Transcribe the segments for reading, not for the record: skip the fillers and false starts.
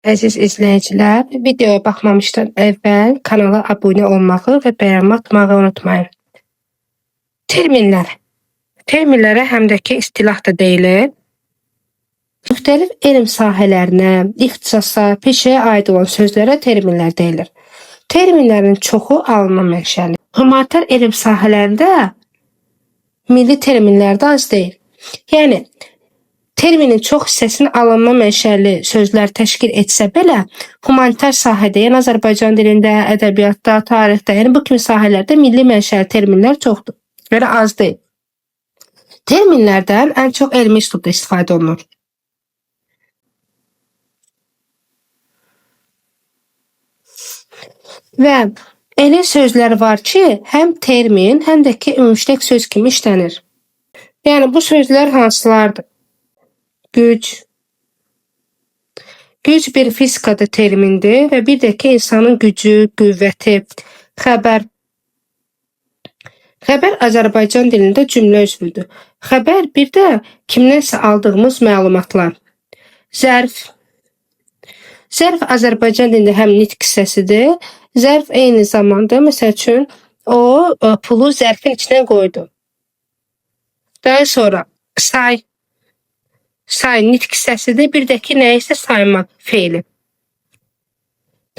Əziz izləyicilər, videoya baxmamışdan əvvəl kanala abunə olmağı və bəyənmə atmağı unutmayın. Terminlər. Terminlərə həm də ki istilah da deyilir. Müxtəlif elm sahələrinə, ixtisasa, peşəyə aid olan sözlərə terminlər deyilir. Terminlərin çoxu alman mənşəli. Humanitar elm sahələrində milli terminlər də az deyil. Yəni terminin çox hissəsini alınma mənşəli sözlər təşkil etsə belə, humanitar sahədə, yəni Azərbaycan dilində, ədəbiyyatda, tarixdə, yəni bu kimi sahələrdə milli mənşəli terminlər çoxdur. Yəni az deyil. Terminlərdən ən çox elmi üslubda istifadə olunur. Və elə sözlər var ki, həm termin, həm də ki ümumştək söz kimi işlənir. Yəni bu sözlər hansılardır? Güc. Güc bir fizikada termindir və bir də ki insanın gücü, qüvvəti. Xəbər. Xəbər Azərbaycan dilində cümlə üzvüdür. Xəbər bir də kimdənsə aldığımız məlumatlar. Zərf. Zərf Azərbaycan dilində həm nitq hissəsidir. Zərf eyni zamanda, məsəl üçün, o pulu zərfin içinə qoydu. Daha sonra say. Say nitq hissəsidir, bir də ki nə isə saymaq feili.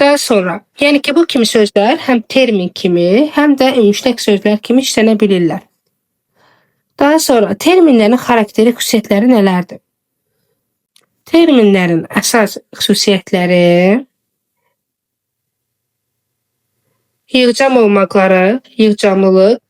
Daha sonra, yəni ki bu kimi sözlər həm termin kimi, həm də ümumştək sözlər kimi işlənə bilirlər. Daha sonra terminlərin xarakteri xüsusiyyətləri nələrdir? Terminlərin əsas xüsusiyyətləri yığcam olmaqları, yığcamlılıq,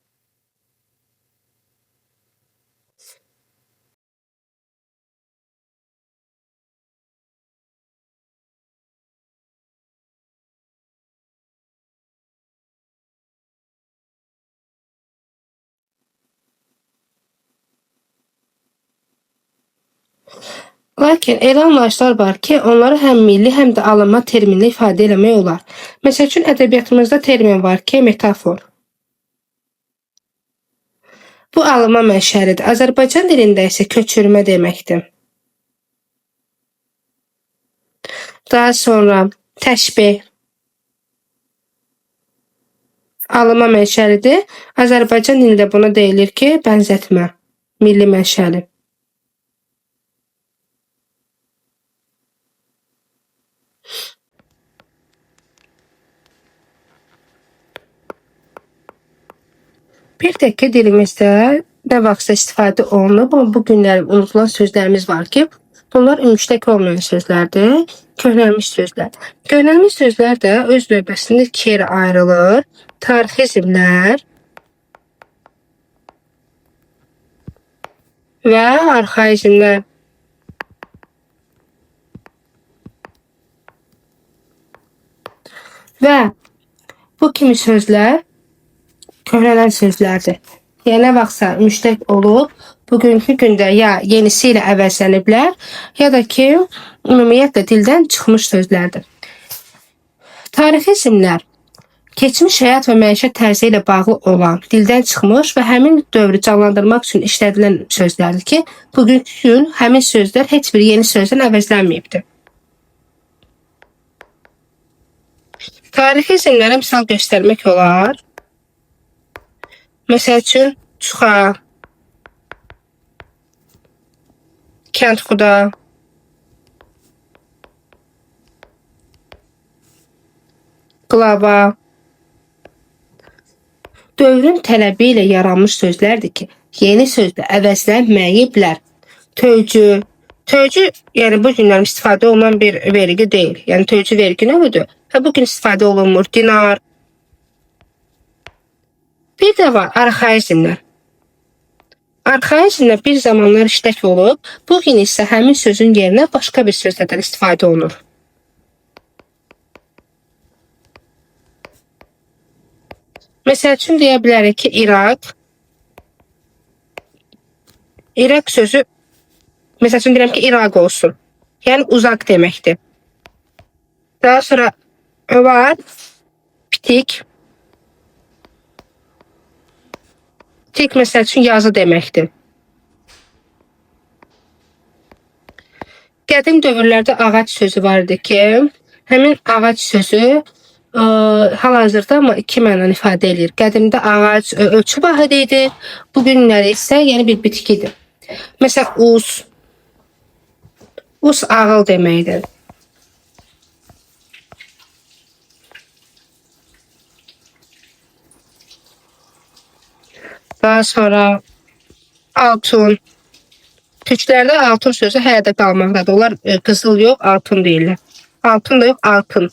lakin elə anlayışlar var ki, onları həm milli, həm də alınma terminlə ifadə eləmək olar. Məsəl üçün, ədəbiyyatımızda termin var ki, metafor. Bu alınma mənşəlidir. Azərbaycan dilində isə köçürmə deməkdir. Daha sonra təşbeh. Alınma mənşəlidir. Azərbaycan dilində buna deyilir ki, bənzətmə, milli mənşəli. Bir də ki, dilimizdə nə vaxtsa istifadə olunub, amma bu günlər unutulan sözlərimiz var ki, bunlar ümumştək olmayan sözlərdir, köhnəlmiş sözlər. Köhnəlmiş sözlər də öz növbəsində iki yerə ayrılır. Tarixizmlər və arxaizmlər. Və bu kimi sözlər köhnələn sözlərdir. Yəni nə vaxtsa müştək olub, bugünkü gündə ya yenisi ilə əvəzləniblər, ya da ki, ümumiyyətlə dildən çıxmış sözlərdir. Tarixizmlər keçmiş həyat və məişət tərzi ilə bağlı olan, dildən çıxmış və həmin dövrü canlandırmaq üçün işlədilən sözlərdir ki, bugünkü gün həmin sözlər heç bir yeni sözdən əvəzlənməyibdir. Tarixizmlərə misal göstərmək olar. Məsəl üçün, çuxa, kəndxuda, qlava. Dövrün tələbi ilə yaranmış sözlərdir ki, yeni sözlə əvəzlənməyiblər. Töycü. Töycü, yəni bu günlər istifadə olunan bir vergi deyil. Yəni töycü vergi növüdür və bu gün istifadə olunmur. Dinar. Bir də var arxaizmlər. Arxaizmlər bir zamanlar işlək olub, bugün isə həmin sözün yerinə başqa bir sözlərdən istifadə olunur. Məsəl üçün deyə bilərik ki, İraq. İraq sözü, məsəl üçün deyirəm ki, İraq olsun. Yəni uzaq deməkdir. Daha sonra var pitik. Pitik məsəl üçün yazı deməkdir. Qədim dövrlərdə ağac sözü vardı ki, həmin ağac sözü hal-hazırda amma iki mənanı ifadə edir. Qədimdə ağac ölçü vahidi idi, bu günləri isə yəni bir bitkidir. Məsələn, us ağıl deməkdir. Daha sonra altun. Türklərdə altın sözü hələ də qalmaqdadır. Onlar qızıl yox, altın deyirlər. Altın da yox, altın.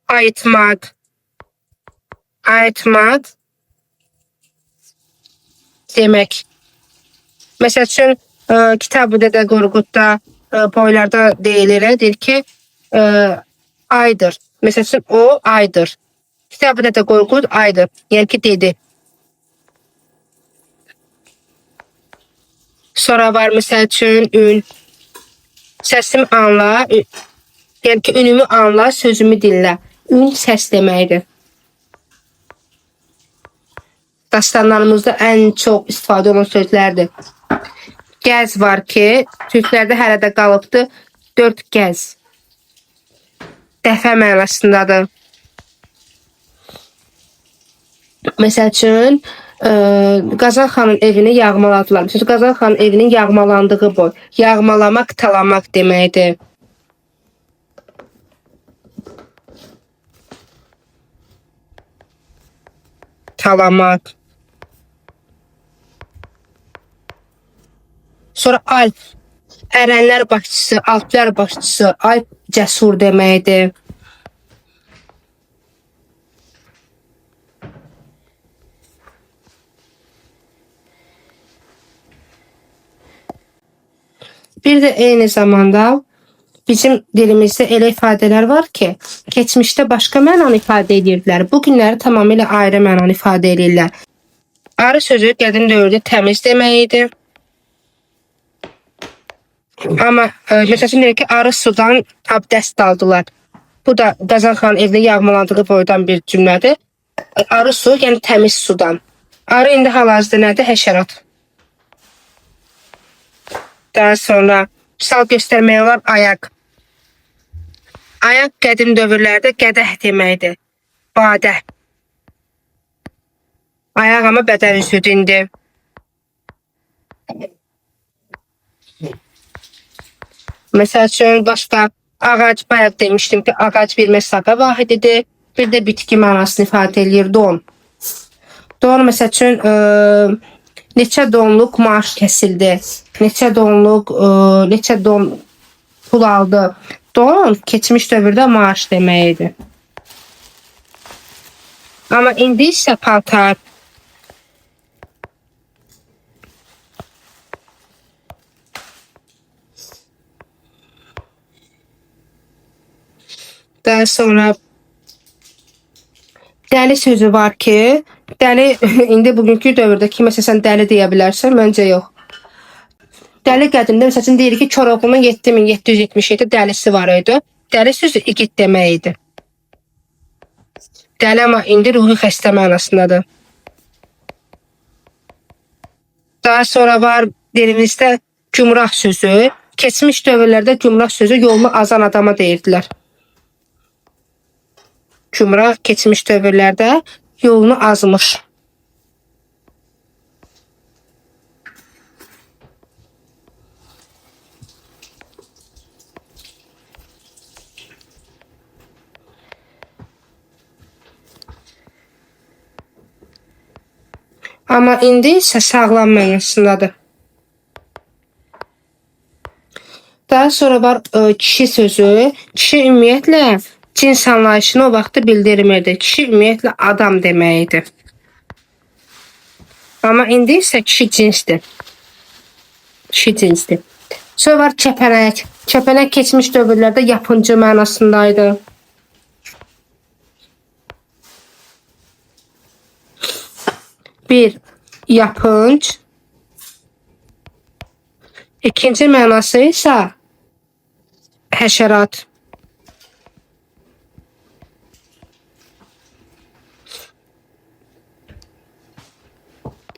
Ayıtmaq. Ayıtmaq demək. Məsəl üçün Kitab-ı Dədə Qorqudda boylarda deyilir, deyir ki, aydır. Məsəl üçün o aydır. Kitab-ı Dədə Qorqud aydır. Yəni ki, dedi. Sonra var məsəl üçün ün. Səsimi anla, yəni ki, ünümü anla, sözümü dinlə. Ün səs deməkdir. Dastanlarımızda ən çox istifadə olan sözlərdir. Gəz var ki, Türklərdə hələ də qalıbdır. 4 gəz. Dəfə mənasındadır. Məsəl üçün, Qazan xanın evini yağmaladılar. Məsələn, Qazan xanın evinin yağmalandığı boy. Yağmalamaq, talamaq deməkdir. Talamaq. Sonra Alp. Ərənlər başçısı, Alplər başçısı, Alp cəsur deməkdir. Bir də eyni zamanda bizim dilimizdə elə ifadələr var ki, keçmişdə başqa mənanı ifadə edirdilər. Bu günləri tamamilə ayrı mənanı ifadə edirlər. Arı sözü qədim dövrdə təmiz deməkdir. Amma məsələn deyir ki, arı sudan abdəst aldılar. Bu da Qazan xanın evində yağmalandığı boydan bir cümlədir. Arı su, yəni təmiz sudan. Arı indi hal-hazırda nədir? Həşərat. Daha sonra misal göstərmək olar ayaq. Ayaq qədim dövrlərdə qədəh deməkdir. Badə. Ayaq amma bədən üzüdür indi. Məsəl üçün başqa ağac, bayaq demişdim ki, ağac bir məsafə vahididir. Bir də bitki mənasını ifadə edir, don. Don məsəl üçün neçə donluq maaş kəsildi, neçə don pul aldı. Don keçmiş dövrdə maaş deməkdir. Amma indi isə paltar. Daha sonra dəli sözü var ki, dəli indi bugünkü dövrdə kiməsə sən dəli deyə bilərsən, məncə yox. Dəli qədimdə məsəl üçün deyir ki, Koroğlunun 7777 dəlisi var idi. Dəli sözü igid demək idi. Dəli amma indi ruhi xəstə mənasındadır. Daha sonra var dilimizdə gümrah sözü. Keçmiş dövrlərdə gümrah sözü yolunu azan adama deyirdilər. Gümrah keçmiş dövrlərdə yolunu azmış. Amma indi isə sağlam mənasındadır. Daha sonra var kişi sözü. Kişi ümumiyyətlə cins anlayışını o vaxtı bildirmirdi. Kişi ümumiyyətlə adam deməkdir. Amma indi isə kişi cinsdir. Kişi cinsdir. Sonra var kəpənək. Kəpənək keçmiş dövrlərdə yapıncı mənasındaydı. Bir, yapınc. İkinci mənası isə həşərat.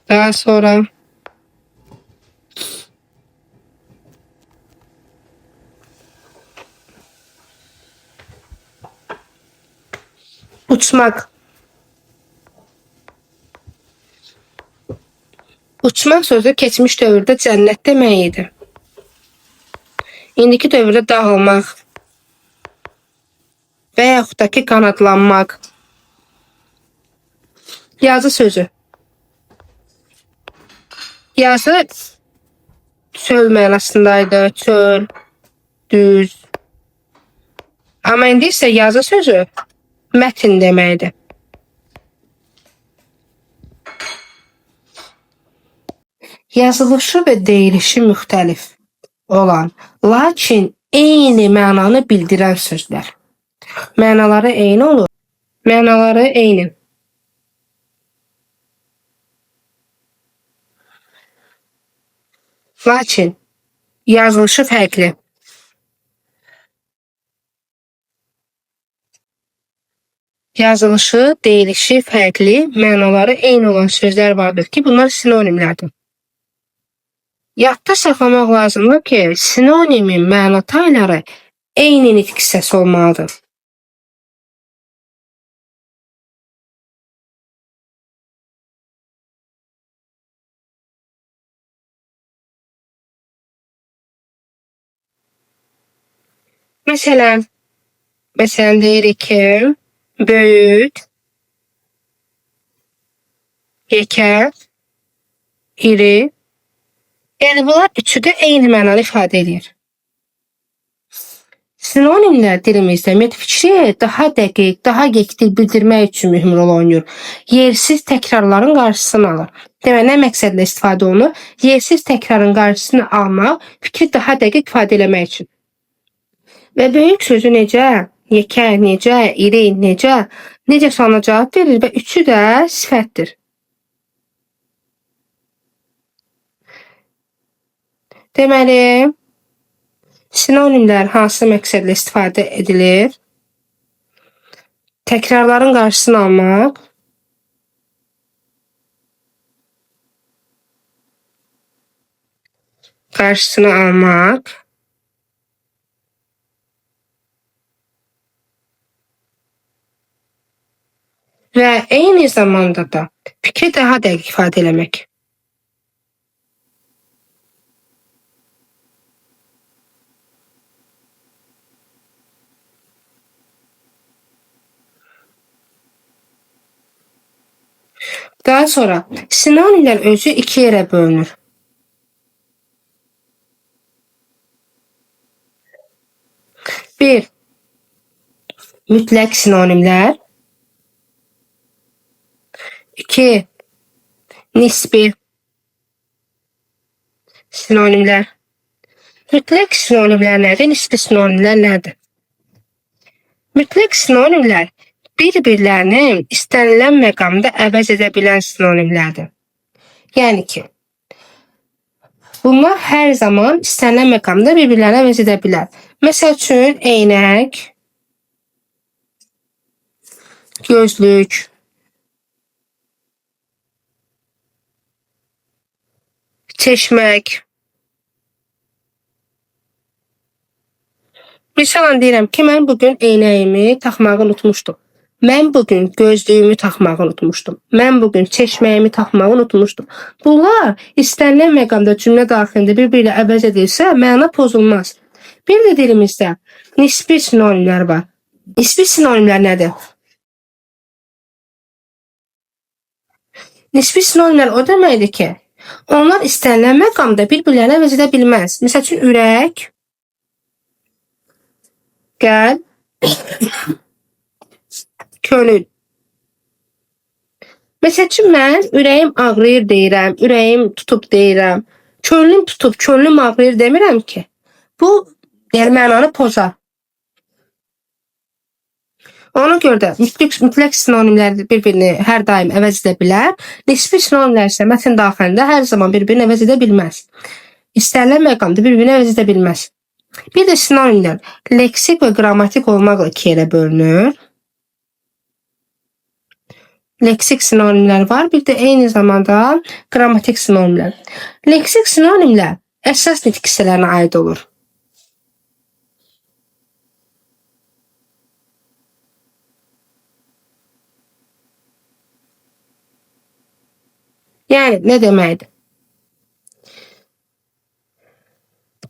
Daha sonra Uçmaq. Uçmaq sözü keçmiş dövrdə cənnət demək idi. İndiki dövrdə dağılmaq və yaxud da ki qanadlanmaq. Yazı sözü. Yazı çöl mənasındaydı. Çöl, düz. Amma indi isə yazı sözü mətn deməkdir. Yazılışı və deyilişi müxtəlif olan, lakin eyni mənanı bildirən sözlər. Mənaları eyni olur. Mənaları eyni. Lakin yazılışı fərqli. Yazılışı, deyilişi fərqli, mənaları eyni olan sözlər vardır ki, bunlar sinonimlərdir. Yadda saxlamaq lazımdır ki, sinonimin məna tayları eyni nitq hissəsi olmalıdır. Məsələn deyirik ki, böyük, yekə, iri. Yəni bunlar üçü də eyni mənanı ifadə edir. Sinonimlər dilimizdə metafikri daha dəqiq, daha yekdil bildirmək üçün mühüm rol oynayır. Yersiz təkrarların qarşısını alır. Demək, nə məqsədlə istifadə olunur? Yersiz təkrarın qarşısını almaq, fikri daha dəqiq ifadə eləmək üçün. Və böyük sözü necə, yekə necə, iri necə sualına cavab verir və üçü də sifətdir. Deməli, sinonimlər hansı məqsədlə istifadə edilir? Təkrarların qarşısını almaq, və eyni zamanda da fikri daha dəqiq ifadə eləmək. Daha sonra sinonimlər özü iki yerə bölünür. Bir, mütləq sinonimlər. İki, nisbi sinonimlər. Mütləq sinonimlər nədir? Nisbi sinonimlər nədir? Mütləq sinonimlər bir-birlərini istənilən məqamda əvəz edə bilən sinonimlərdir. Yəni ki, bunlar hər zaman istənilən məqamda bir-birlərini əvəz edə bilər. Məsəl üçün, eynək, gözlük, çeşmək. Misalən deyirəm ki, mən bugün eynəyimi taxmağı unutmuşdum. Mən bugün gözlüyümü taxmağı unutmuşdum. Mən bugün çeşməyimi taxmağı unutmuşdum. Bunlar istənilən məqamda cümlə daxilində bir-biri ilə əvəz edilsə, məna pozulmaz. Bir də dilimizdə nisbi sinonimlər var. Nisbi sinonimlər nədir? Nisbi sinonimlər o deməkdir ki, onlar istənilən məqamda bir-birlərini əvəz edə bilməz. Məsəl üçün, ürək, qəlb, könül. Məsəl üçün, mən ürəyim ağrıyır deyirəm, ürəyim tutub deyirəm. Könlüm tutub, könlüm ağrıyır demirəm ki. Bu, yəni mənanı pozar. Ona görə də mütləq sinonimlər bir-birini hər daim əvəz edə bilər. Nisbi sinonimlər isə mətn daxilində hər zaman bir-birini əvəz edə bilməz. İstənilən məqamda bir-birini əvəz edə bilməz. Bir də sinonimlər leksik və qrammatik olmaqla iki yerə bölünür. Leksik sinonimlər var, bir də eyni zamanda qrammatik sinonimlər. Leksik sinonimlər əsas nitq hissələrinə aid olur. Yəni nə deməkdir?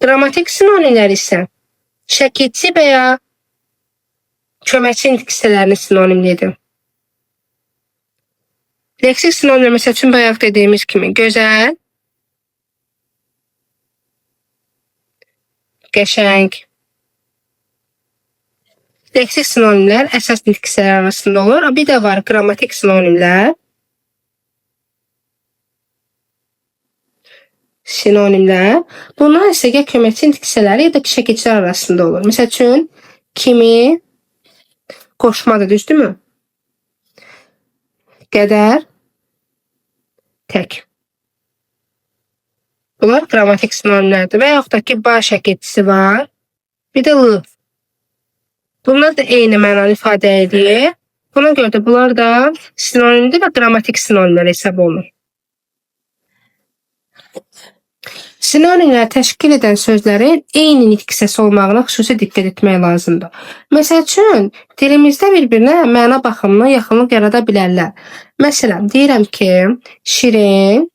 Qrammatik sinonimlər isə şəkilçi və ya köməkçi nitq hissələrinin sinonimidir. Leksik sinonimlər məsəl üçün bayaq dediyimiz kimi gözəl, qəşəng. Leksik sinonimlər əsas nitq hissələri arasında olur. Bir də var qrammatik sinonimlər. Bunlar isə ya köməkçi nitq hissələri ya da şəkilçilər arasında olur. Məsəl üçün kimi qoşmadır, düzdürmü? Qədər, tək. Bunlar qrammatik sinonimlərdir. Və yaxud da ki, ba şəkilçisi var. Bir də l. Bunlar da eyni mənalı ifadə edir. Buna görə də bunlar da sinonimdir və qrammatik sinonimlər hesab olunur. Sinonimlər təşkil edən sözlərin eyni nitq hissəsi olmağına xüsusi diqqət etmək lazımdır. Məsəl üçün, dilimizdə bir-birinə məna baxımından yaxınlıq yarada bilərlər. Məsələn, deyirəm ki, şirin,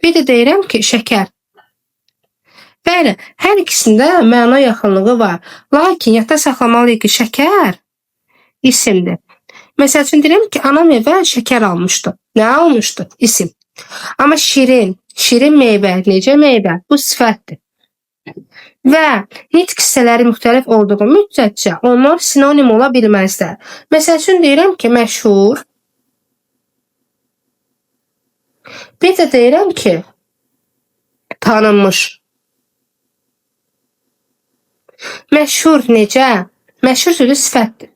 bir də deyirəm ki, şəkər. Bəli, hər ikisində məna yaxınlığı var. Lakin yadda saxlamalıyıq ki, şəkər isimdir. Məsəl üçün, deyirəm ki, anam evə şəkər almışdı. Nə almışdı? İsim. Amma şirin meyvə, necə meyvə? Bu sifətdir. Və nitq hissələri müxtəlif olduğu müddətcə onlar sinonim ola bilməzlər. Məsəl üçün deyirəm ki, məşhur. Bir də deyirəm ki, tanınmış. Məşhur necə? Məşhur sözü sifətdir.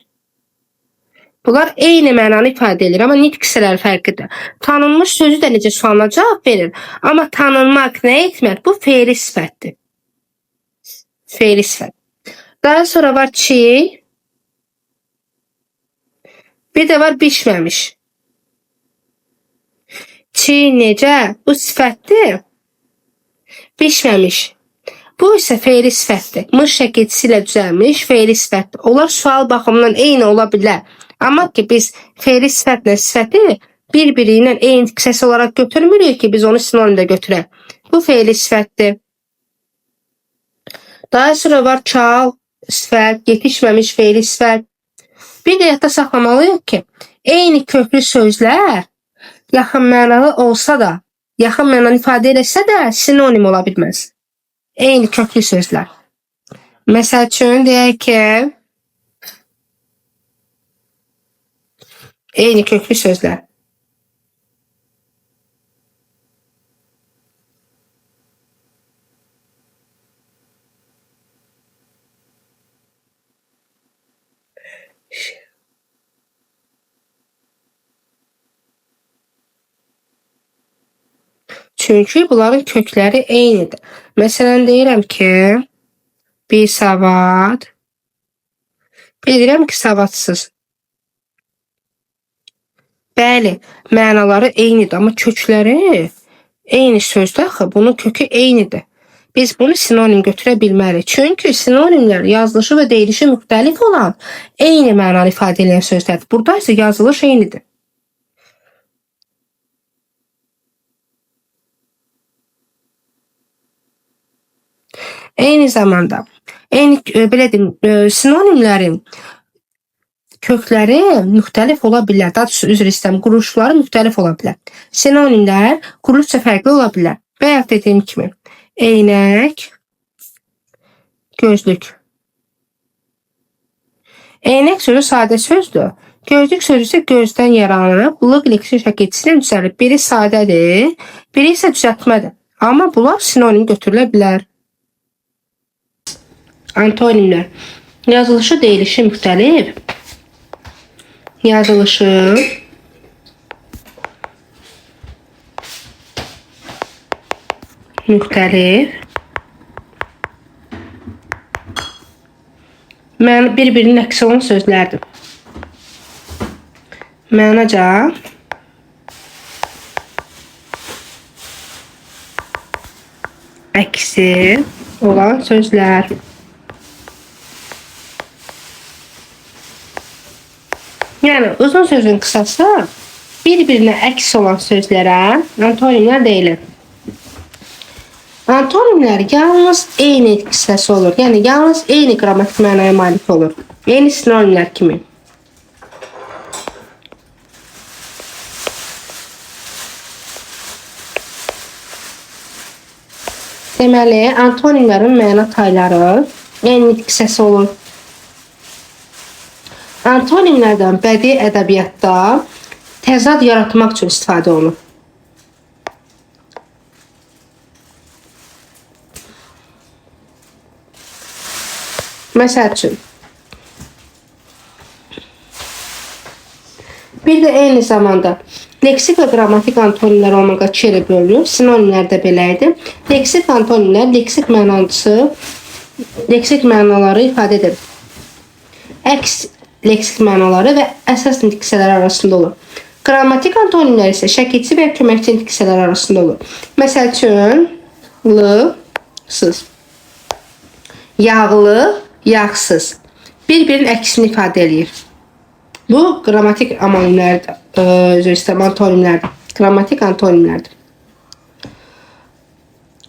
Bunlar eyni mənanı ifadə edir, amma nitq hissələri fərqlidir. Tanınmış sözü də necə sualına cavab verir. Amma tanınmaq nə etmək? Bu fe'li sifətdir. Fe'li sifət. Daha sonra var çiğ. Bir də var bişməmiş. Çiğ necə? Bu sifətdir. Bişməmiş. Bu isə fe'li sifətdir. Mış şəkilçisi ilə düzəlmiş fe'li sifətdir. Onlar sual baxımından eyni ola bilər. Amma ki biz fe'li sifətlə sifəti bir-biri ilə eyni hissəsi olaraq götürmürük ki biz onu sinonimdə götürək. Bu fe'li sifətdir. Daha sonra var çal sifət, yetişməmiş fe'li sifət. Bir də yadda saxlamalıyıq ki eyni köklü sözlər yaxın mənalı olsa da, yaxın mənalı ifadə eləsə də sinonim ola bilməz. Eyni köklü sözlər. Məsəl üçün deyək ki eyni köklü sözlər. Çünki bunların kökləri eynidir. Məsələn deyirəm ki, bir savad, bilirəm ki, savadsız. Bəli, mənaları eynidir, amma kökləri eyni sözdür axı, bunun kökü eynidir. Biz bunu sinonim götürə bilmərik. Çünki sinonimlər yazılışı və deyilişi müxtəlif olan eyni mənalı ifadə edən sözlərdir. Burada isə yazılış eynidir. Eyni zamanda sinonimlərin kökləri müxtəlif ola bilər. Daha doğrusu üzr istəyirəm, quruluşları müxtəlif ola bilər. Sinonimlər quruluşca fərqli ola bilər. Bayaq dediyim kimi eynək, gözlük. Eynək sözü sadə sözdür. Gözlük sözü isə gözdən yaranıb, lıq leksik şəkilçisindən düzəlib. Biri sadədir, biri isə düzəltmədir. Amma bunlar sinonim götürülə bilər. Antonimlər. Yazılışı, deyilişi müxtəlif. Yazılışı müxtəlif. Bir-birinin əksi olan sözlərdir. Mənaca əksi olan sözlər. Yəni uzun sözün qısası Bir-birinə əks olan sözlərə antonimlər deyilir. Antonimlər yalnız eyni hissəsi olur. Yəni yalnız eyni qrammatik mənaya malik olur. Eyni sinonimlər kimi. Deməli, antonimlərin məna tayları eyni hissəsi olur. Antonimlərdən bədii ədəbiyyatda təzad yaratmaq üçün istifadə olunur. Məsəl üçün, bir də eyni zamanda leksik və qrammatik antonimlər olmağa iki yerə bölünür. Sinonimlər də belə idi. Leksik antonimlər leksik mənaları ifadə edir. Əks leksik mənaları və əsas diksiyələr arasında olur. Qrammatik antonimlər isə şəkilçi və köməkçi diksiyələr arasında olur. Məsəl üçün, lısız, yağlı, yağsız. Bir-birinin əksini ifadə edir. Bu qrammatik antonimlərdir. Qrammatik antonimlərdir.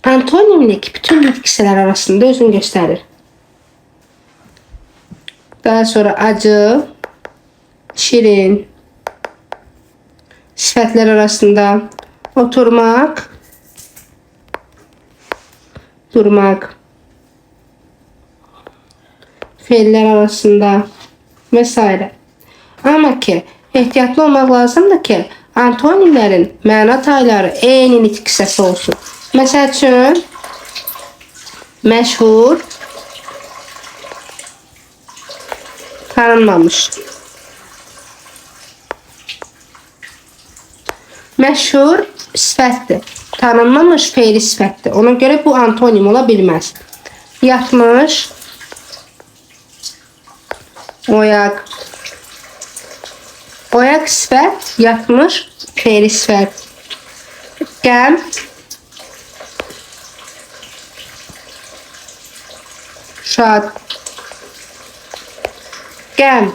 Antonimlik bütün diksiyələr arasında özünü göstərir. Daha sonra acı, şirin, sifətlər arasında oturmaq, durmaq, fe'llər arasında və s. Amma ki, ehtiyatlı olmaq lazımdır ki, antonimlərin məna tayları eyni nitq hissəsi olsun. Məsəl üçün, məşhur, tanınmamış. Məşhur sifətdir. Tanınmamış fe'li sifətdir. Ona görə bu antonim ola bilməz. Yatmış, oyaq. Oyaq sifət, yatmış fe'li sifət. Qəm, şad. Qəm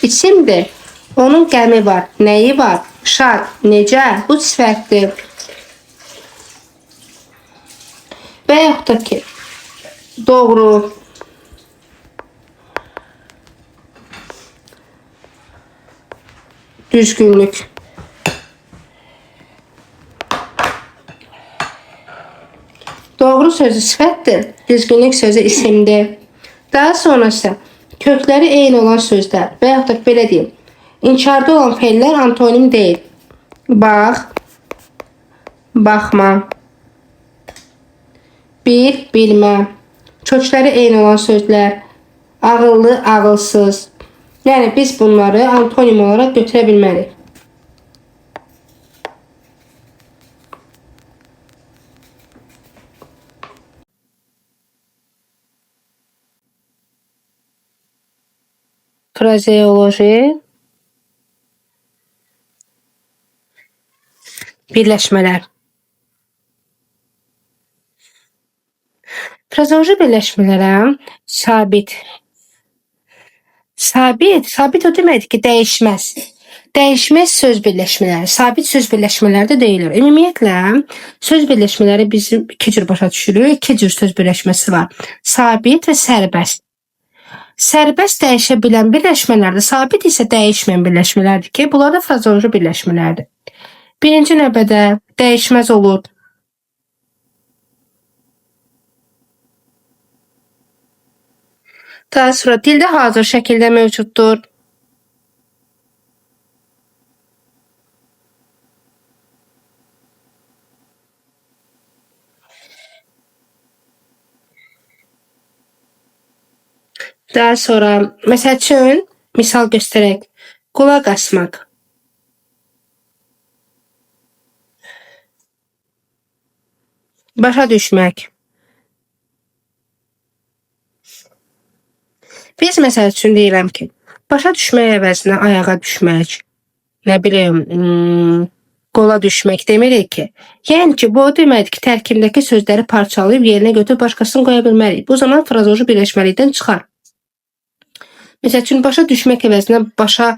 isimdir. Onun qəmi var. Nəyi var? Şad. Necə? Bu sifətdir. Və yaxud da ki, doğru, düzgünlük. Doğru sözü sifətdir, düzgünlük sözü isimdir. Daha sonra isə kökləri eyni olan sözlər və yaxud da belə deyim, inkarda olan fe'llər antonim deyil. Bax, baxma, bil, bilmə, kökləri eyni olan sözlər, ağıllı, ağılsız. Yəni biz bunları antonim olaraq götürə bilmərik. Frazeoloji, birləşmələr. Frazeoloji birləşmələrə sabit o deməkdir ki, dəyişməz. Dəyişməz söz birləşmələri, sabit söz birləşmələri də deyilir. Ümumiyyətlə, söz birləşmələri bizim iki cür başa düşürük. İki cür söz birləşməsi var. Sabit və sərbəst. Sərbəst dəyişə bilən birləşmələrdir. Sabit isə dəyişməyən birləşmələrdir ki, bunlar da frazeoloji birləşmələrdir. Birinci növbədə dəyişməz olur. Daha sonra dildə hazır şəkildə mövcuddur. Daha sonra, məsəl üçün, misal göstərək, qulaq asmaq. Başa düşmək. Biz məsəl üçün deyirəm ki, başa düşmək əvəzinə ayağa düşmək, nə bilim, qola düşmək demirik ki. Yəni ki, bu o deməkdir ki, tərkibindəki sözləri parçalayıb yerinə götürüb başqasını qoya bilmərik. Bu zaman frazeoloji birləşməlikdən çıxar. Məsəl üçün, başa düşmək əvəzinə başa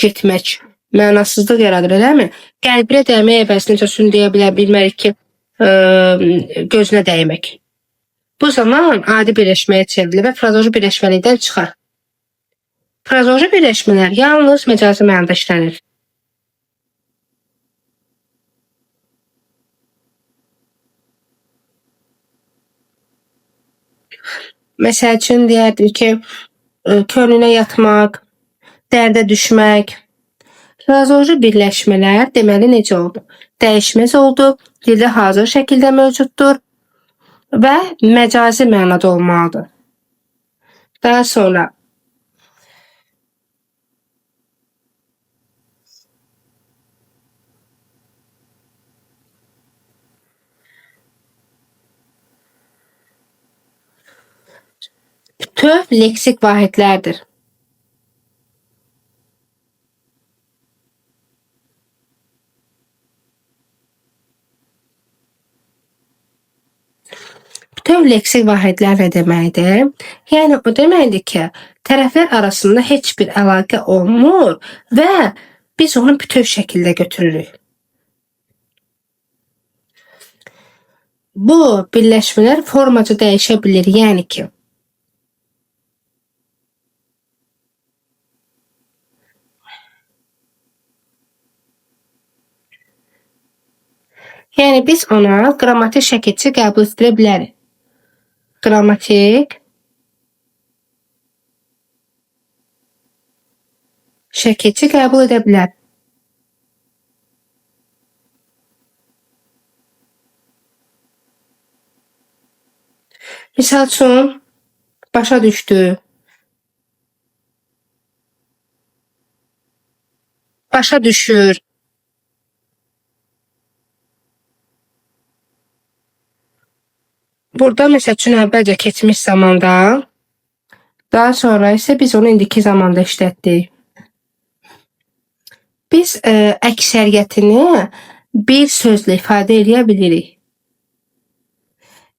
getmək mənasızlıq yaradır, eləmi? Qəlbinə dəymək əvəzinə necə üçün deyə bilmərik ki, gözünə dəymək. Bu zaman adi birləşməyə çevrilir və frazoji birləşməlikdən çıxar. Frazoji birləşmələr yalnız məcazi mənada işlənir. Məsəl üçün deyərdik ki, könlünə yatmaq, dərdə düşmək. Frazoji birləşmələr deməli necə oldu? Dəyişməz oldu, dildə hazır şəkildə mövcuddur və məcazi mənada olmalıdır. Daha sonra bütöv leksik vahidlərdir. Bütöv leksik vahidlər nə deməkdir? Yəni o deməkdir ki, tərəflər arasında heç bir əlaqə olmur və biz onu bütöv şəkildə götürürük. Bu birləşmələr formaca dəyişə bilir, yəni ki, biz ona qrammatik şəkilçi qəbul edə bilərik. Qrammatik şəkilçi qəbul edə bilər. Misal üçün, başa düşdü, başa düşür. Burada məsəl üçün əvvəlcə keçmiş zamanda, daha sonra isə biz onu indiki zamanda işlətdik. Biz əksəriyyətini bir sözlə ifadə edə bilirik.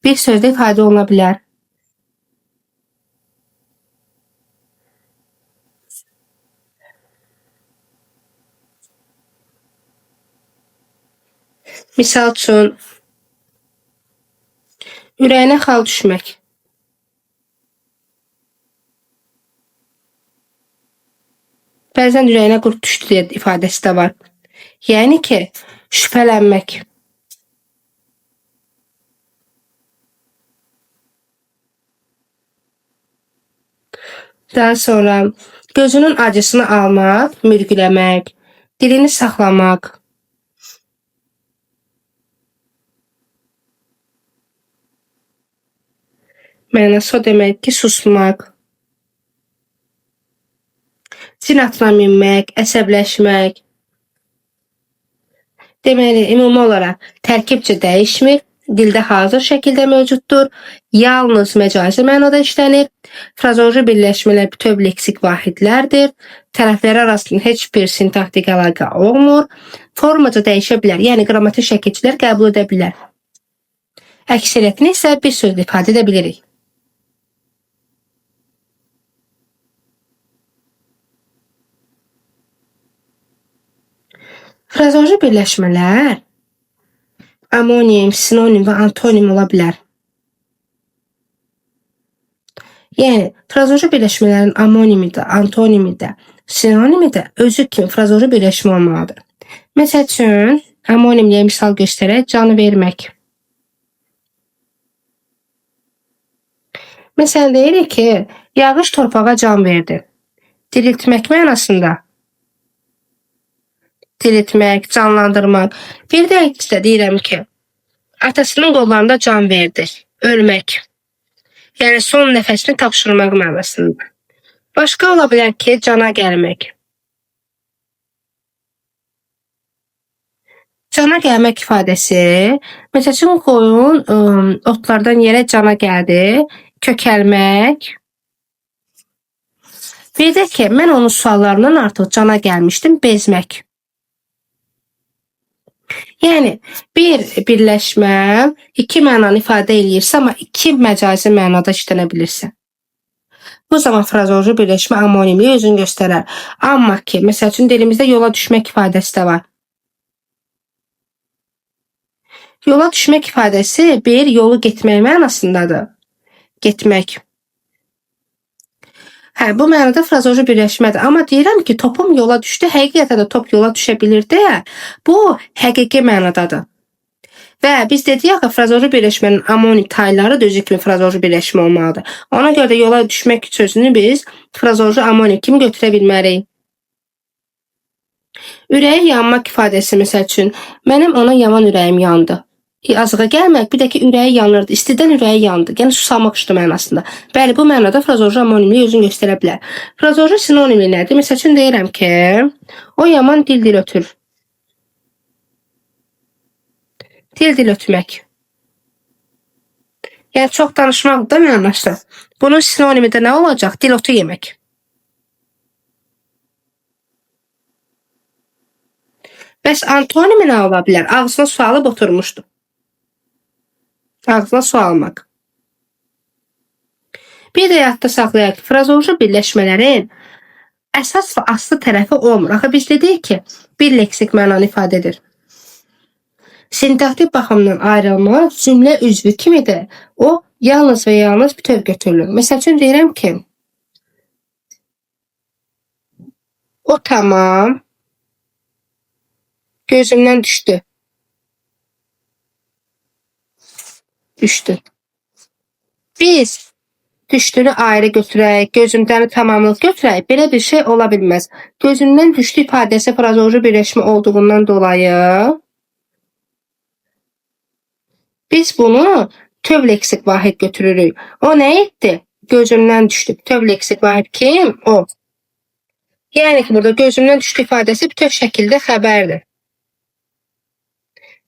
Bir sözlə ifadə oluna bilər. Misal üçün, ürəyinə xal düşmək. Bəzən ürəyinə qurd düşdü deyə ifadəsi də var. Yəni ki, şübhələnmək. Daha sonra gözünün acısını almaq, mürgüləmək, dilini saxlamaq. Mənası o demək ki, susmaq. Cin atına minmək, əsəbləşmək. Deməli, ümumi olaraq tərkibcə dəyişmir, dildə hazır şəkildə mövcuddur, yalnız məcazi mənada işlənir, frazoji birləşmələr bütöv leksik vahidlərdir, tərəfləri arasında heç bir sintaktik əlaqə olmur, formaca dəyişə bilər, yəni qrammatik şəkilçilər qəbul edə bilər. Əksəriyyətini isə bir sözlə ifadə edə bilirik. Frazoji birləşmələr amonim, sinonim və antonim ola bilər. Yəni, frazoji birləşmələrin amonimi də, antonimi də, sinonimi də özü kimi frazoji birləşmə olmalıdır. Məsəl üçün, amonimliyə misal göstərək, canı vermək. Məsələn, deyirik ki, yağış torpağa can verdi. Diriltmək mənasında. Diriltmək, canlandırmaq. Bir də deyirəm ki, atasının qollarında can verdi. Ölmək. Yəni son nəfəsini tapşırmaq mənasında. Başqa ola bilər ki, cana gəlmək. Cana gəlmək ifadəsi, məsəl üçün qoyun otlardan yerə cana gəldi, kökəlmək. Bir də ki, mən onun suallarından artıq cana gəlmişdim, bezmək. Yəni, bir birləşmə iki mənanı ifadə eləyirsə, amma iki məcazi mənada işlənə bilirsə. Bu zaman frazeoloji birleşmə amonimliyi özünü göstərər. Amma ki, məsəl üçün dilimizdə yola düşmək ifadəsi də var. Yola düşmək ifadəsi bir yolu getmək mənasındadır. Getmək. Bu mənada frazeoloji birləşmədir. Amma deyirəm ki, topum yola düşdü. Həqiqətən də top yola düşə bilir deyə, bu həqiqi mənadadır. Və biz dedik axı, frazeoloji birləşmənin amonim tayları da özü kimi frazeoloji birləşmə olmalıdır. Ona görə də yola düşmək sözünü biz frazeoloji amonim kimi götürə bilmərik. Ürəyi yanmaq ifadəsi məsəl üçün, mənim ona yaman ürəyim yandı. Yazığa gəlmək, bir də ki, ürəyi yanırdı, istidən ürəyi yandı. Yəni, susamaq üstü mənasında. Bəli, bu mənada frazeoloji amonimliyi özünü göstərə bilər. Frazeoloji sinonimi nədir? Məsəl üçün deyirəm ki, o yaman dil ötür. Dil ötmək. Yəni, çox danışmaq da mənasında. Bunun sinonimi də nə olacaq? Dil otu yemək. Bəs antonimi nə ola bilər? Ağzına su alıb oturmuşdu. Ağzına su almaq. Bir də yadda saxlayaq ki, frazeoloji birləşmələrin əsas və aslı tərəfi olmur. Axı biz dedik ki, bir leksik mənanı ifadə edir. Sintaktik baxımdan ayrılma cümlə üzvü kimidir. O, yalnız və yalnız bütöv götürülür. Məsəl üçün deyirəm ki, o tamam gözümdən düşdü. Düşdü. Biz düşdüyünü ayrı götürək, gözümdən tamamlıq götürək, belə bir şey ola bilməz. Gözümdən düşdü ifadəsi frazeoloji birləşmə olduğundan dolayı biz bunu töv leksik vahid götürürük. O nə etdi? Gözümdən düşdü. Töv leksik vahid kim? O. Yəni ki, burada gözümdən düşdü ifadəsi bütöv şəkildə xəbərdir.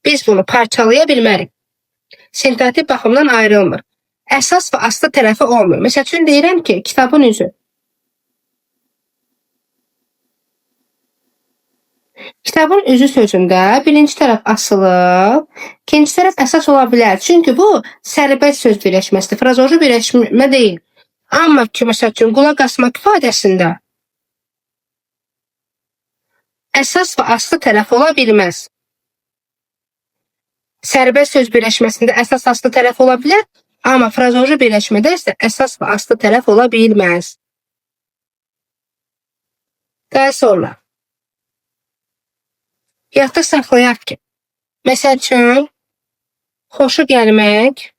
Biz bunu parçalaya bilmərik. Sintaktik baxımdan ayrılmır. Əsas və aslı tərəfi olmur. Məsəl üçün deyirəm ki, kitabın üzü. Kitabın üzü sözündə birinci tərəf asılı, ikinci tərəf əsas ola bilər. Çünki bu sərbəst söz birləşməsidir. Frazeoloji birləşmə deyil. Amma ki, məsəl üçün qulaq asmaq ifadəsində əsas və aslı tərəf ola bilməz. Sərbəst söz birləşməsində əsas aslı tərəf ola bilər, amma frazeoloji birləşmədə isə əsas və aslı tərəf ola bilməz. Daha sonra yadda saxlayaq ki, məsəl üçün xoşu gəlmək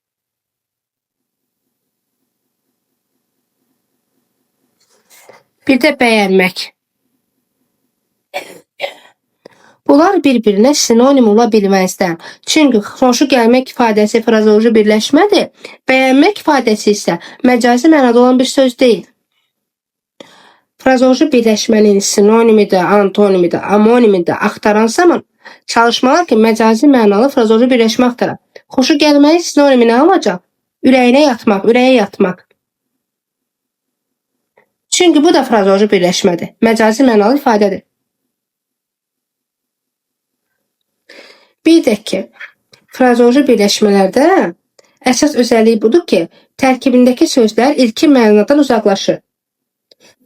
bir də bəyənmək. Bunlar bir-birinə sinonim ola bilməzlər. Çünki xoşu gəlmək ifadəsi frazeoloji birləşmədir, bəyənmək ifadəsi isə məcazi mənada olan bir söz deyil. Frazeoloji birləşmənin sinonimi də, antonimi də, amonimi də axtaran zaman çalışmalar ki, məcazi mənalı frazeoloji birləşmə axtaraq. Xoşu gəlməyin sinonimi nə olacaq? Ürəyinə yatmaq, ürəyə yatmaq. Çünki bu da frazeoloji birləşmədir, məcazi mənalı ifadədir. Bir də ki, frazeoloji birləşmələrdə əsas özəlliyi budur ki, tərkibindəki sözlər ilkin mənadan uzaqlaşır.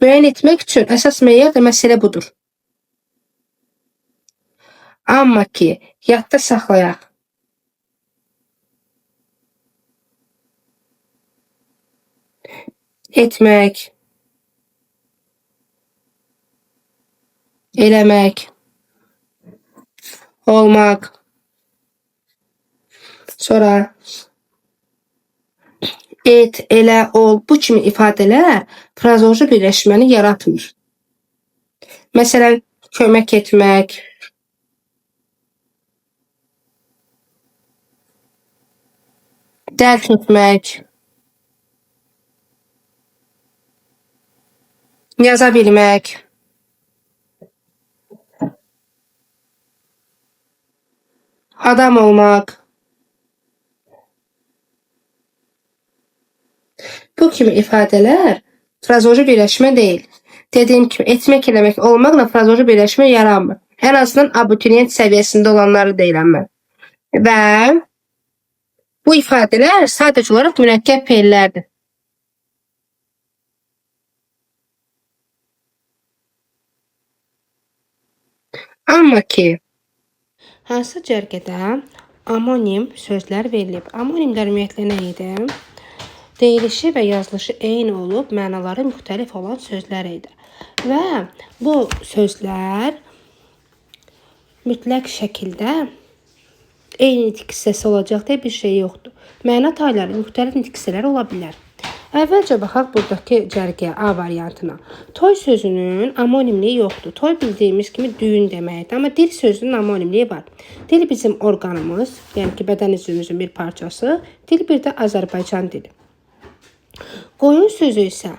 Müəyyən etmək üçün əsas meyar da məsələ budur. Amma ki, yadda saxlayaq. Etmək, eləmək, olmaq, sonra et, elə, ol, bu kimi ifadələr frazeoloji birləşməni yaratmır. Məsələn, kömək etmək, dərk etmək, yaza bilmək, adam olmaq. Bu kimi ifadələr frazeoloji birləşmə deyil. Dediyim kimi, etmək, eləmək, olmaqla frazeoloji birləşmə yaranmır. Ən azından abituriyent səviyyəsində olanları deyirəm mən. Və bu ifadələr sadəcə olaraq mürəkkəb feillərdir. Amma ki, hansı cərgədə amonim sözlər verilib? Amonimlər ümumiyyətlə nə idi? Deyilişi və yazılışı eyni olub, mənaları müxtəlif olan sözlər idi. Və bu sözlər mütləq şəkildə eyni nitq hissəsi olacaq deyə bir şey yoxdur. Məna tayları müxtəlif nitq hissələri ola bilər. Əvvəlcə baxaq buradakı cərgəyə, A variantına. Toy sözünün amonimliyi yoxdur. Toy bildiyimiz kimi düyün deməkdir, amma dil sözünün amonimliyi var. Dil bizim orqanımız, yəni ki, bədən üzvümüzün bir parçası. Dil bir də Azərbaycan dili. Qoyun sözü isə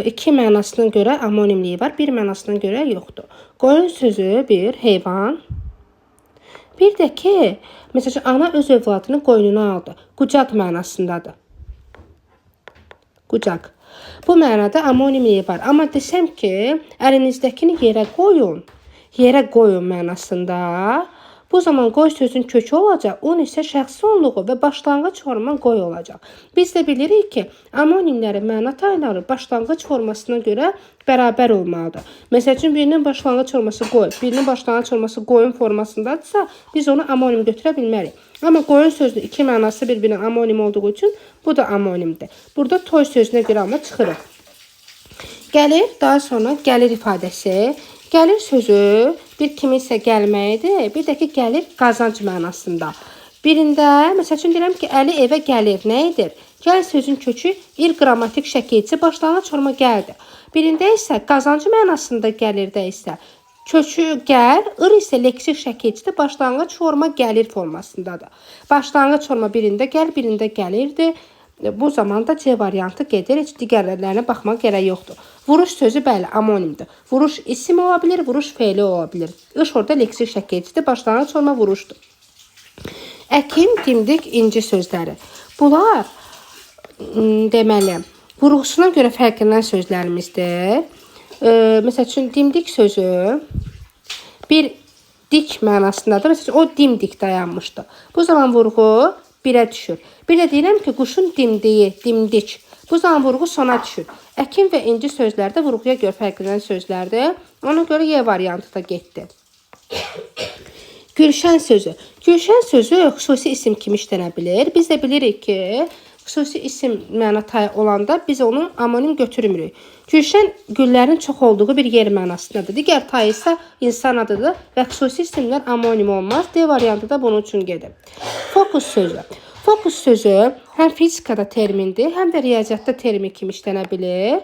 iki mənasına görə amonimliyi var, bir mənasına görə yoxdur. Qoyun sözü bir heyvan. Bir də ki, məsələn, ana öz övladını qoynuna aldı. Qucaq mənasındadır. Qucaq. Bu mənada amonimliyi var. Amma desəm ki, əlinizdəkini yerə qoyun mənasında, bu zaman qoy sözün kökü olacaq, onun isə şəxsi onluğu və başlanğıc forma qoy olacaq. Biz də bilirik ki, amonimlərin məna tayları başlanğıc formasına görə bərabər olmalıdır. Məsəl üçün, birinin başlanğıc forması qoy, birinin başlanğıc forması qoyun formasındadırsa, biz onu amonim götürə bilmərik. Amma qoyun sözünün iki mənası bir-birinin amonim olduğu üçün bu da amonimdir. Burada toy sözünə görə amma çıxırıq. Gəlir, daha sonra gəlir ifadəsi. Gəlir sözü bir kiminsə gəlməyidir, bir də ki, gəlir qazanc mənasında. Birində, məsəl üçün deyirəm ki, Əli evə gəlir, nə edir? Gəl sözün kökü il qrammatik şəkilçi başlanğıc forma gəldi. Birində isə qazancı mənasında gəlirdə isə kökü gəl, isə leksik şəkilçidə başlanğıc forma gəlir formasındadır. Başlanğıc forma birində gəl, birində gəlirdi. Bu zaman da C variantı gedir. Heç digərlərinə baxmaq gərək yoxdur. Vuruş sözü bəli amonimdir. Vuruş isim ola bilir, vuruş feili ola bilir. İş orada leksik şəkilçidir. Başlanğıc forma vuruşdur. Əkin, dimdik, inci sözləri. Bunlar deməli, vurğusuna görə fərqlənən sözlərimizdir. Məsəl üçün, dimdik sözü bir dik mənasındadır. Məsəl üçün, o dimdik dayanmışdı. Bu zaman vurğu birə düşür. Bir də deyirəm ki, quşun dimdiyi, dimdik. Bu zaman vurğu sona düşür. Əkin və inci sözlərdə vurğuya görə fərqlənən sözlərdir. Ona görə Y variantı da getdi. Gülşən sözü. Gülşən sözü xüsusi isim kimi işlənə bilir. Biz də bilirik ki, xüsusi isim məna tayı olanda biz onu amonim götürmürük. Gülşən güllərin çox olduğu bir yer mənasındadır. Digər tay isə insan adıdır və xüsusi isimlər amonim olmaz. D variantı da bunun üçün gedir. Fokus sözü. Fokus sözü həm fizikada termindir, həm də riyaziyyatda termin kimi işlənə bilir.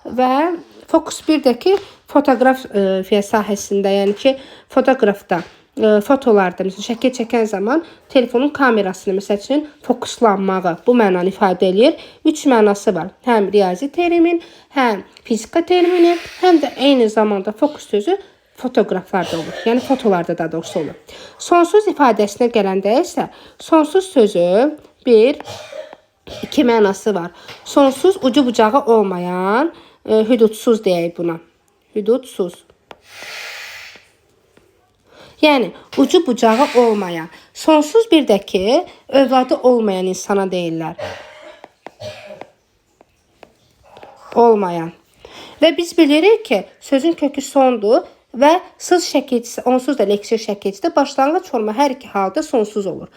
Və fokus bir də ki, fotoqrafiya sahəsində, yəni ki, fotoqrafda, fotolarda, məsələn, şəkil çəkən zaman telefonun kamerasını, məsəl üçün, fokuslanmağı bu mənanı ifadə edir. 3 mənası var. Həm riyazi termin, həm fizika termini, həm də eyni zamanda fokus sözü fotoqraflarda olur. Yəni fotolarda da doğrusu olur. Sonsuz ifadəsinə gələndə isə sonsuz sözü iki mənası var. Sonsuz ucu bucağı olmayan, hüdudsuz deyək buna. Hüdudsuz. Yəni ucu bucağı olmayan. Sonsuz bir də ki, övladı olmayan insana deyirlər. Olmayan. Və biz bilirik ki, sözün kökü sondur. Və sız şəkilçisi, onsuz da leksik şəkilçidə başlanğıc forma hər iki halda sonsuz olur.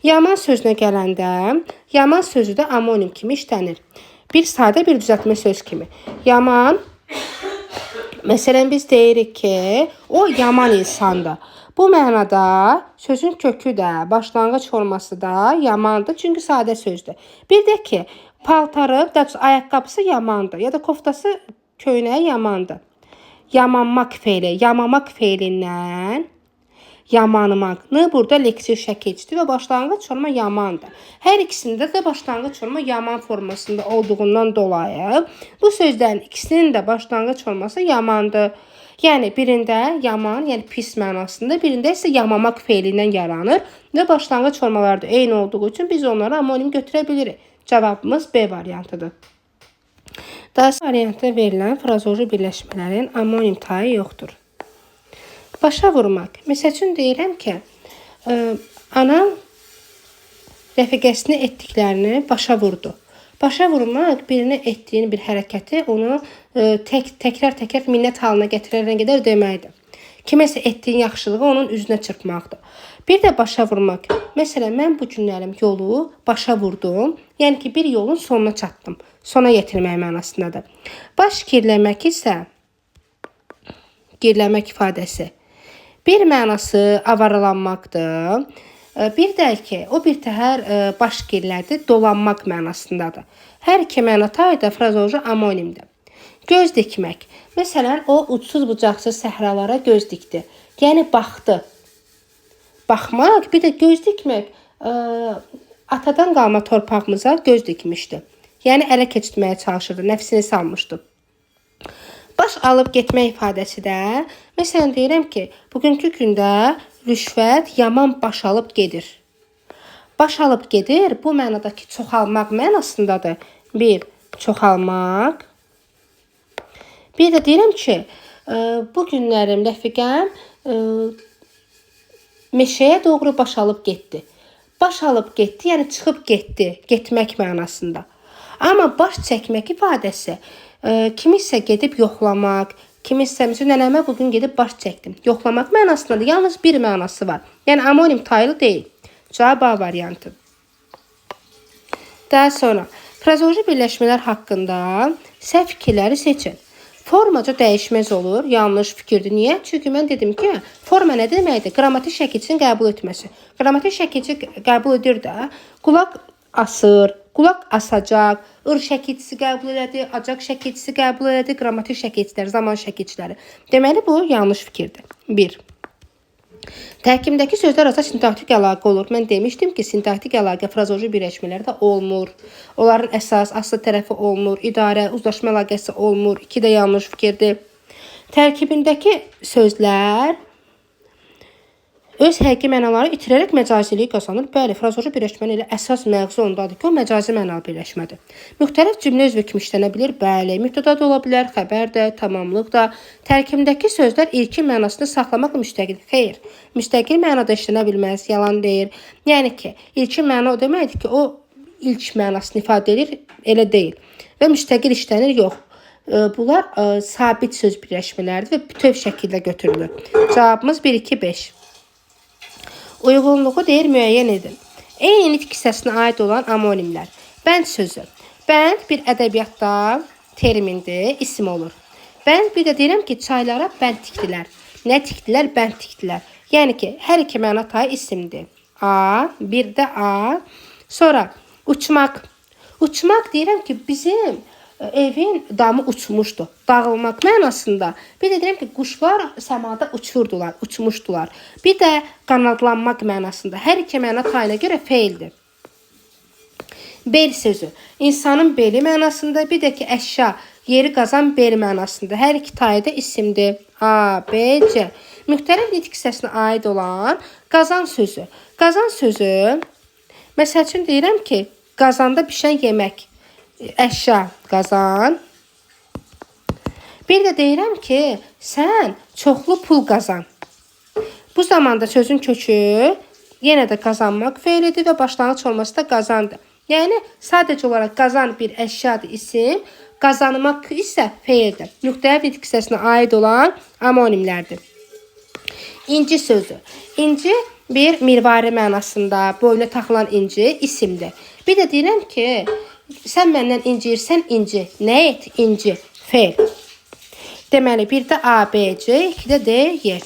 Yaman sözünə gələndə, yaman sözü də amonim kimi işlənir. Bir sadə bir düzəltmə söz kimi. Yaman, məsələn biz deyirik ki, o yaman insandır. Bu mənada sözün kökü də, başlanğıc forması da yamandır, çünki sadə sözdür. Bir də ki, paltarı, ayaqqabısı yamandır ya da koftası köynəyi yamandır. Yamanmaq feili, yamamaq feilindən yamanmaqını burada leksik şəkilçidir və başlanğıc forma yamandır. Hər ikisində də başlanğıc forma yaman formasında olduğundan dolayı bu sözlərin ikisinin də başlanğıc forması yamandır. Yəni birində yaman, yəni pis mənasında, birində isə yamamaq feilindən yaranır və başlanğıc formaları da eyni olduğu üçün biz onları amonim götürə bilirik. Cavabımız B variantıdır. Daha variantda verilən frazoloji birləşmələrin amonim tayı yoxdur. Başa vurmaq. Məsəl üçün deyirəm ki, anam rəfiqəsini etdiklərini başa vurdu. Başa vurmaq birinə etdiyin bir hərəkəti onu təkrar minnət halına gətirənə qədər deməkdir. Kiməsə etdiyin yaxşılığı onun üzünə çırpmaqdır. Bir də başa vurmaq. Məsələn, mən bu günlərim yolu başa vurdum. Yəni ki, bir yolun sonuna çatdım. Sona yetirmək mənasındadır. Baş geriləmək isə geriləmək ifadəsi. Bir mənası avaralanmaqdır. Bir də ki, o bir təhər baş gerilədi, dolanmaq mənasındadır. Hər iki məna tayda frazoloji amonimdir. Göz dikmək. Məsələn, o ucsuz bucaqsız səhralara göz dikdi. Yəni baxdı. Baxmaq, bir də göz dikmək atadan qalma torpağımıza göz dikmişdi. Yəni ələ keçirməyə çalışırdı, nəfsini salmışdı. Baş alıb getmək ifadəsi də, məsələn deyirəm ki, bugünkü gündə rüşvət yaman baş alıb gedir. Baş alıb gedir, bu mənadakı çoxalmaq mənasındadır. Bir, çoxalmaq. Bir də deyirəm ki, bu günlərim rəfiqəm meşəyə doğru baş alıb getdi. Baş alıb getdi, yəni çıxıb getdi, getmək mənasında. Amma baş çəkmək ifadəsi kimisə gedib yoxlamaq, kimisə məsələn nənəmə bugün gedib baş çəkdim. Yoxlamaq mənasındadır. Yalnız bir mənası var. Yəni amonim taylı deyil. Cavab A variantı. Daha sonra frazoloji birləşmələr haqqında səhv fikirləri seçin. Formaca dəyişməz olur. Yanlış fikirdir. Niyə? Çünki mən dedim ki, forma nə deməkdir? Qrammatik şəkilçinin qəbul etməsi. Qrammatik şəkilçi qəbul edir də, qulaq asır, qulaq asacaq, şəkilçisi qəbul elədi, acaq şəkilçisi qəbul elədi, qrammatik şəkilçilər, zaman şəkilçiləri. Deməli, bu yanlış fikirdir. 1. Tərkibindəki sözlər arasında sintaktik əlaqə olur. Mən demişdim ki, sintaktik əlaqə frazoloji birləşmələrdə olmur. Onların əsas, aslı tərəfi olmur. İdarə, uzlaşma əlaqəsi olmur. 2 də yanlış fikirdir. Tərkibindəki sözlər öz həqiqi mənaları itirərək məcaziliyi qazanır. Bəli, frazoloji birləşmənin elə əsas məğzi ondadır ki, o məcazi mənalı birləşmədir. Müxtəlif cümlə özü kimi işlənə bilər. Bəli, mübtəda da ola bilər, xəbər də, tamamlıq da. Tərkibindəki sözlər ilkin mənasını saxlamaqla müstəqil. Xeyr, müstəqil mənada işlənə bilməz, yalan deyir. Yəni ki, ilkin məna o deməkdir ki, o ilk mənasını ifadə edir, elə deyil. Və müstəqil işlənir, yox. Bunlar sabit söz birləşmələrdir və bütöv şəkildə götürülür. Cavabımız 1, 2, 5. Uyğunluğu deyir, müəyyən edin. Eyni nitq hissəsinə aid olan amonimlər. Bənd sözü. Bənd bir ədəbiyyatda termindir, isim olur. Bənd bir də deyirəm ki, çaylara bənd tikdilər. Nə tikdilər? Bənd tikdilər. Yəni ki, hər iki məna tay isimdir. A, bir də A. Sonra uçmaq. Uçmaq deyirəm ki, bizim evin damı uçmuşdu. Dağılmaq mənasında. Bir də deyirəm ki, quşlar səmada uçurdular, uçmuşdular. Bir də qanadlanmaq mənasında. Hər iki məna tayına görə feildir. Bel sözü. İnsanın beli mənasında, bir də ki, əşya, yeri qazan bel mənasında. Hər iki tayda isimdir. A, B, C. Müxtəlif nitq hissəsinə aid olan qazan sözü. Qazan sözü, məsəl üçün deyirəm ki, qazanda bişən yemək. Əşya, qazan. Bir də deyirəm ki, sən çoxlu pul qazan. Bu zamanda sözün kökü yenə də qazanmaq feilidir və başlanğıc olması da qazandır. Yəni, sadəcə olaraq qazan bir əşyadır, isim, qazanmaq isə feildir. Müxtəlif nitq hissəsinə aid olan amonimlərdir. İnci sözü. İnci bir mirvari mənasında, boyuna taxılan inci isimdir. Bir də deyirəm ki, sən məndən inciyirsən, inci. Nə et? İnci. Feil. Deməli, bir də A, B, C, 2 də D, Y.